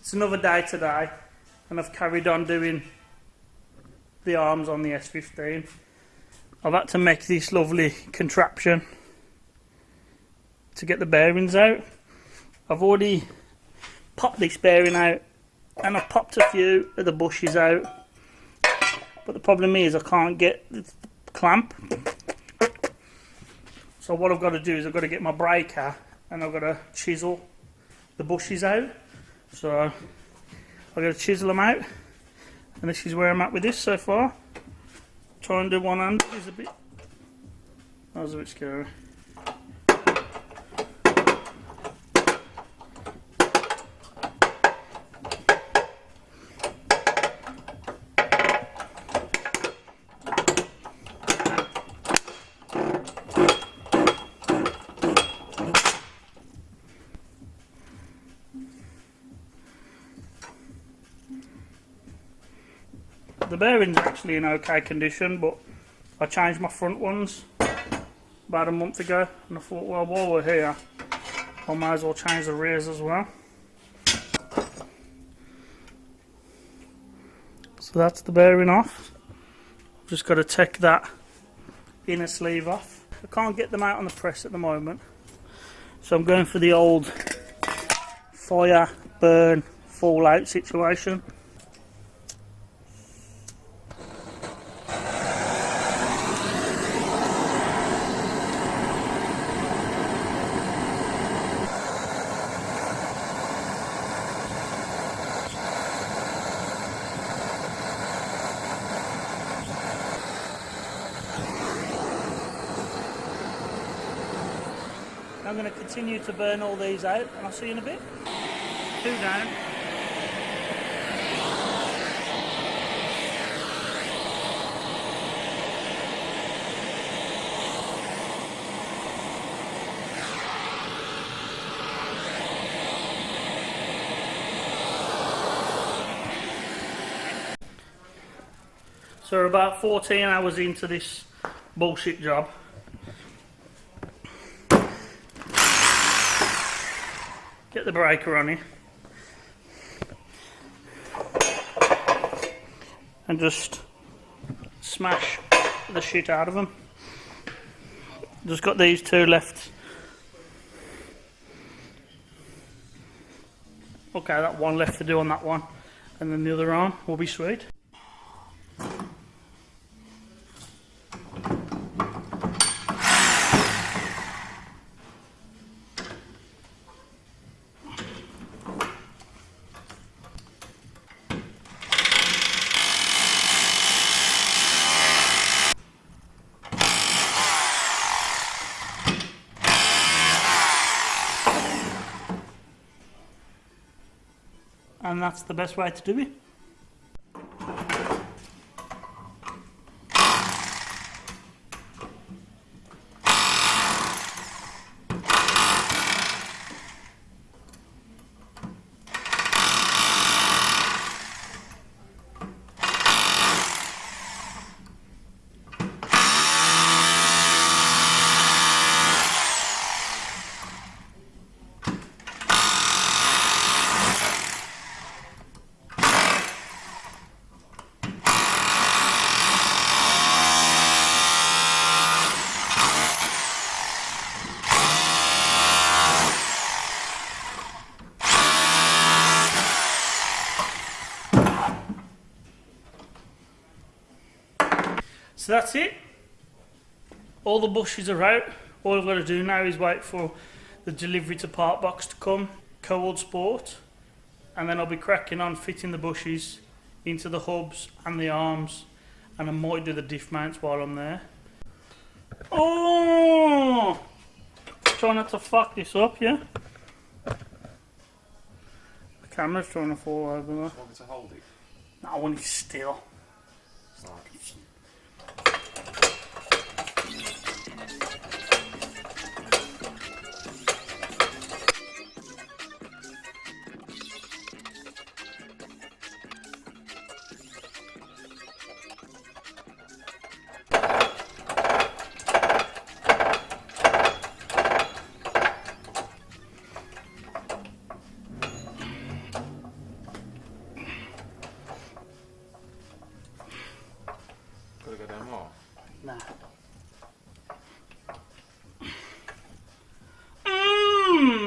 It's another day today, and I've carried on doing the arms on the S15. I've had to make this lovely contraption to get the bearings out. I've already popped this bearing out, and I've popped a few of the bushes out, but the problem is I can't get the clamp. So what I've got to do is I've got to get my breaker and I've got to chisel the bushes out. So I've got to chisel them out, and this is where I'm at with this so far. Try and do one hand is a bit, that was a bit scary. The bearing's actually in okay condition, but I changed my front ones about a month ago, and I thought, well, while we're here, I might as well change the rears as well. So that's the bearing off. I've just got to take that inner sleeve off. I can't get them out on the press at the moment, so I'm going for the old fire, burn, fallout situation. I'm going to continue to burn all these out, and I'll see you in a bit. 2 down. So we're about 14 hours into this bullshit job. Get the breaker on it and just smash the shit out of them. Just got these 2 left. Okay, that one left to do on that one, and then the other arm will be sweet. And that's the best way to do it. So that's it. All the bushes are out. All I've got to do now is wait for the delivery to part box to come, Cold Sport, and then I'll be cracking on fitting the bushes into the hubs and the arms, and I might do the diff mounts while I'm there. Oh! Try not to fuck this up, yeah? The camera's trying to fall over there. Do you want me to hold it? No, I want it still. Sorry. Nah.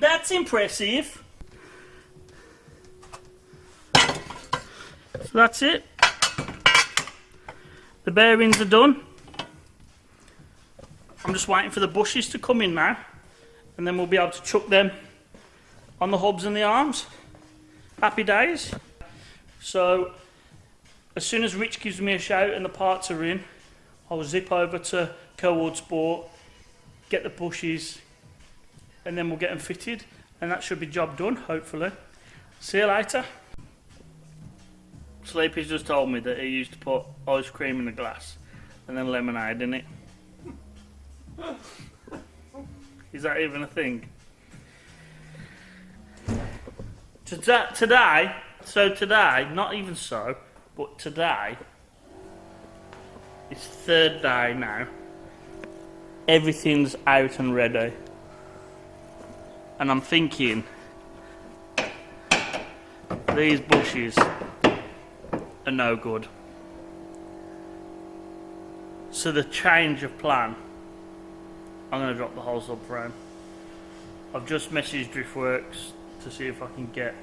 That's impressive. So that's it. The bearings are done. I'm just waiting for the bushes to come in now, and then we'll be able to chuck them on the hubs and the arms. Happy days. So as soon as Rich gives me a shout and the parts are in, I'll zip over to Co-Wood Sport, get the bushes, and then we'll get them fitted, and that should be job done, hopefully. See you later. Sleepy's just told me that he used to put ice cream in a glass and then lemonade in it. Is that even a thing? Today, not even so, but today, it's third day now. Everything's out and ready. And I'm thinking, these bushes are no good. So the change of plan, I'm going to drop the whole subframe. I've just messaged Driftworks to see if I can get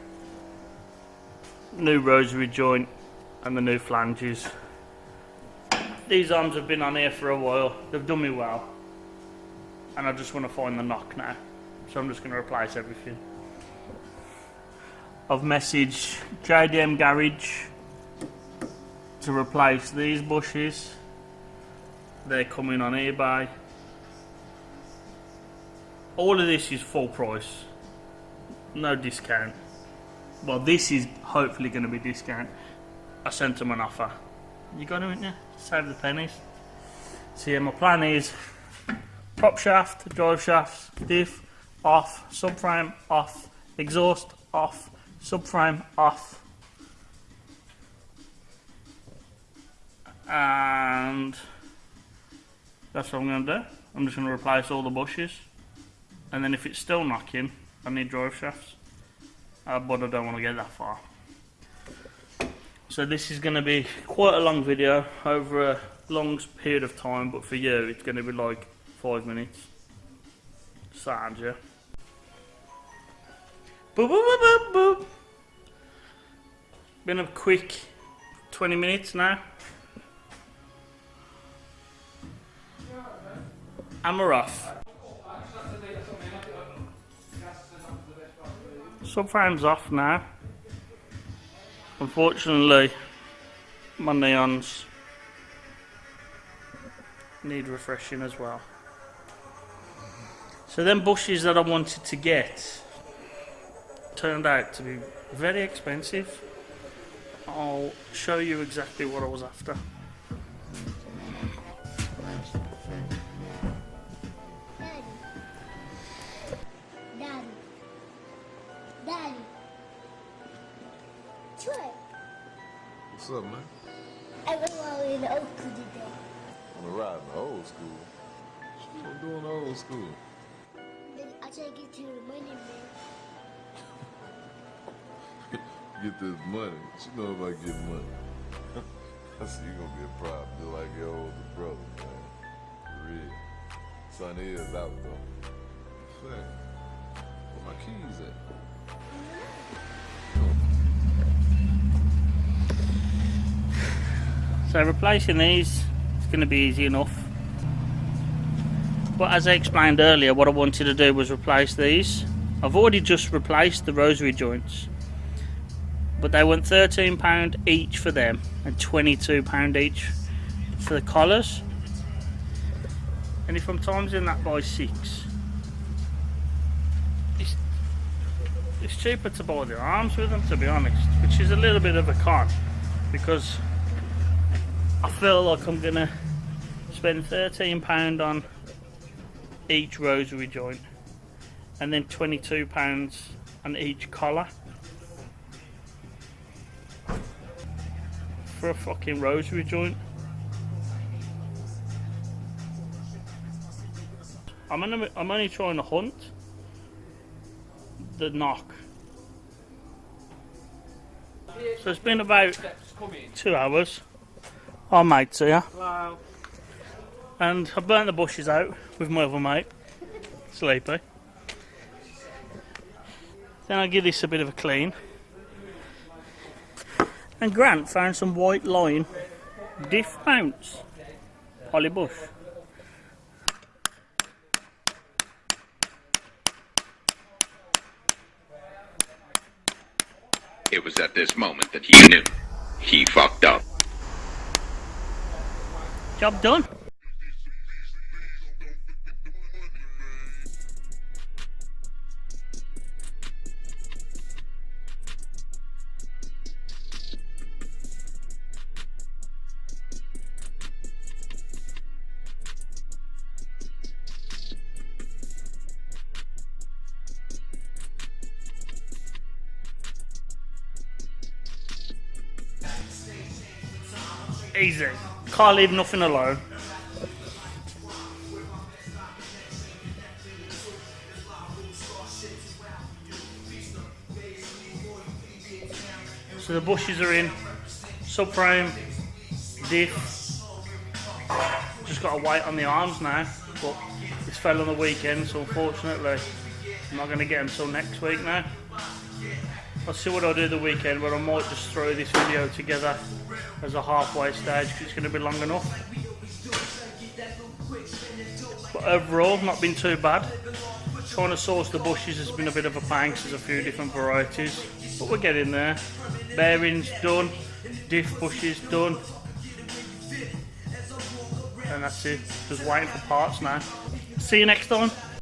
new rosary joint and the new flanges. These arms have been on here for a while, they've done me well, and I just want to find the knock now, so I'm just going to replace everything. I've messaged JDM Garage to replace these bushes. They're coming on eBay. All of this is full price, no discount. Well, this is hopefully going to be discount. I sent them an offer. You got to, haven't you? Save the pennies. So yeah, my plan is prop shaft, drive shafts, diff off, subframe off, exhaust off, subframe off, and that's what I'm going to do. I'm just going to replace all the bushes, and then if it's still knocking, I need drive shafts, but I don't want to get that far. So this is going to be quite a long video over a long period of time, but for you it's going to be like 5 minutes. Sounds, yeah. Boop, boop, boop, boop, boop. Been a quick 20 minutes now. And we're off. Subframe's off now. Unfortunately, my neons need refreshing as well. So them bushes that I wanted to get turned out to be very expensive. I'll show you exactly what I was after. Daddy. What? What's up, man? I went out in the old school today. On the ride in the old school. What you doing in the old school? Then I try to get you the money, man. Get this money. What you know about getting money? I see you gonna be a problem, just like your older brother, man. For real. Son is out though. Fact. Where my keys at? So replacing these is going to be easy enough. But as I explained earlier, what I wanted to do was replace these. I've already just replaced the rosary joints, but they went £13 each for them and £22 each for the collars. And if I'm timesing that by 6, it's cheaper to buy the arms with them, to be honest, which is a little bit of a con, because I feel like I'm gonna spend £13 on each rosary joint and then £22 on each collar for a fucking rosary joint. I'm only trying to hunt the knock. So it's been about 2 hours. Oh mate, see ya. Hello. And I burnt the bushes out with my other mate, Sleepy. Then I give this a bit of a clean. And Grant found some white line Diff mounts, holly bush. It was at this moment that he knew he fucked up. Job done. Easy. Can't leave nothing alone. So the bushes are in. Subframe, diff. Just got to wait on the arms now. But this fell on the weekend, so unfortunately I'm not going to get them till next week now. I'll see what I'll do the weekend, but I might just throw this video together as a halfway stage because it's going to be long enough. But overall, not been too bad. Trying to source the bushes has been a bit of a pain because there's a few different varieties, but we're getting there. Bearings done, diff bushes done, and that's it. Just waiting for parts now. See you next time.